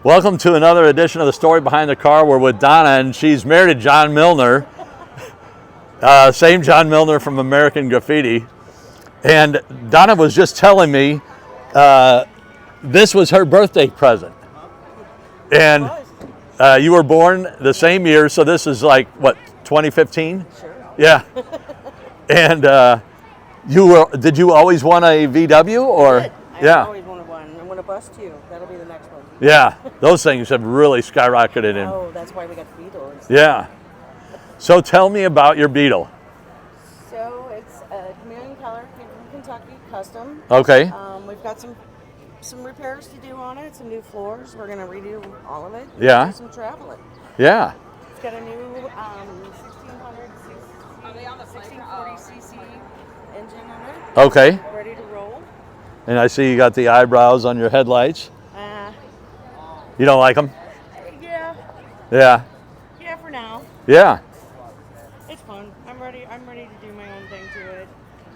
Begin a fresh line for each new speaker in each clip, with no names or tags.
Welcome to another edition of The Story Behind the Car. We're with Donna, and she's married to John Milner. Same John Milner from American Graffiti. And Donna was just telling me this was her birthday present. And you were born the same year, so this is like, what, 2015?
Sure.
Yeah. And did you always want a VW? Or?
I always wanted one. I want a bus too. That'll be the next one.
Yeah, those things have really skyrocketed in.
Oh, that's why we got the Beetle.
Yeah. So tell me about your Beetle.
So it's a chameleon color, came from Kentucky, custom.
Okay.
We've got some repairs to do on it, some new floors. We're gonna redo all of it.
Yeah.
Do some traveling.
Yeah.
It's got a new 1640cc engine on it.
Okay.
Ready to roll.
And I see you got the eyebrows on your headlights. You don't like them?
Yeah.
Yeah.
Yeah, for now.
Yeah.
It's fun. I'm ready to do my own thing to it.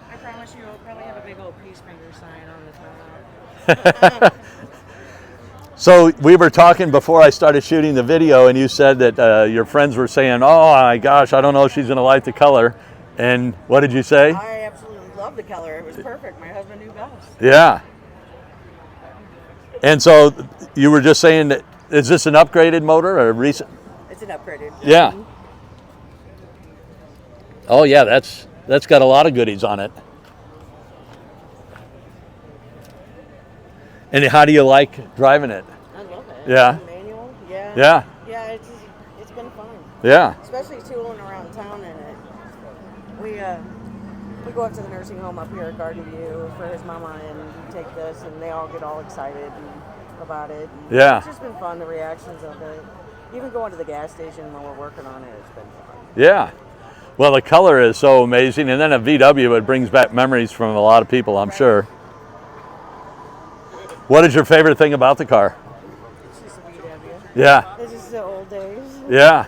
I promise you, I'll probably have a big old peace finger sign on the top.
So we were talking before I started shooting the video, and you said that your friends were saying, "Oh my gosh, I don't know if she's going to like the color." And what did you say?
I absolutely love the color. It was perfect. My husband knew best.
Yeah. And so you were just saying that, is this an upgraded motor or a recent?
It's an upgraded.
Yeah. Oh yeah, that's got a lot of goodies on it. And how do you like driving it?
I love it.
Yeah.
Manual. Yeah.
Yeah.
Yeah, it's been fun.
Yeah.
Especially tooling around town in it. We go up to the nursing home up here at Garden View for his mama, and we take this, and they all get all excited about it. And
Yeah.
It's just been fun, the reactions of it. Even going to the gas station when we're working on it, it's been fun.
Yeah. Well, the color is so amazing, and then a VW, it brings back memories from a lot of people, I'm sure. What is your favorite thing about the car?
It's just a VW.
Yeah.
It's just the old days.
Yeah.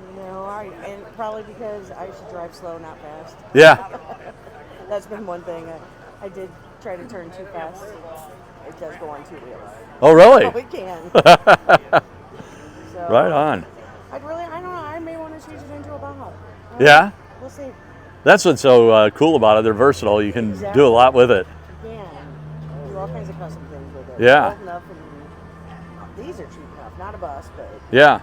You know, and probably because I used to drive slow, not fast.
Yeah.
That's been one thing. I did try to turn too fast. It does go on two-wheelers.
Oh, really?
Oh, it can. So,
Right on.
I don't know. I may want to change it into a Baja.
Yeah?
We'll see.
That's what's so cool about it. They're versatile. You can do a lot with it.
You can do all kinds of custom things with it.
Yeah.
Old enough, and these are cheap enough. Not a bus, but
Yeah.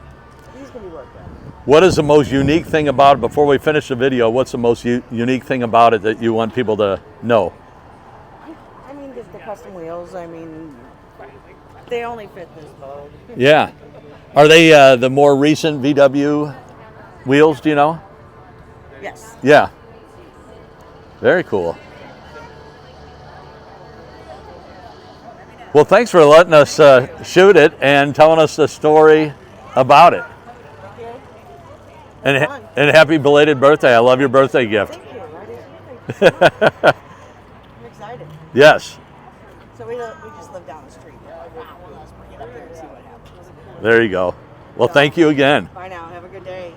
these can be worked on.
What is the most unique thing about it? Before we finish the video, what's the most unique thing about it that you want people to know?
I mean, just the custom wheels. I mean, they only fit this boat.
Yeah. Are they the more recent VW wheels, do you know?
Yes.
Yeah. Very cool. Well, thanks for letting us shoot it and telling us the story about it. And happy belated birthday. I love your birthday gift.
Thank you. I'm excited.
Yes.
So we just live down the street. We'll just bring it up there and see what happens.
There you go. Well, thank you again.
Bye now. Have a good day.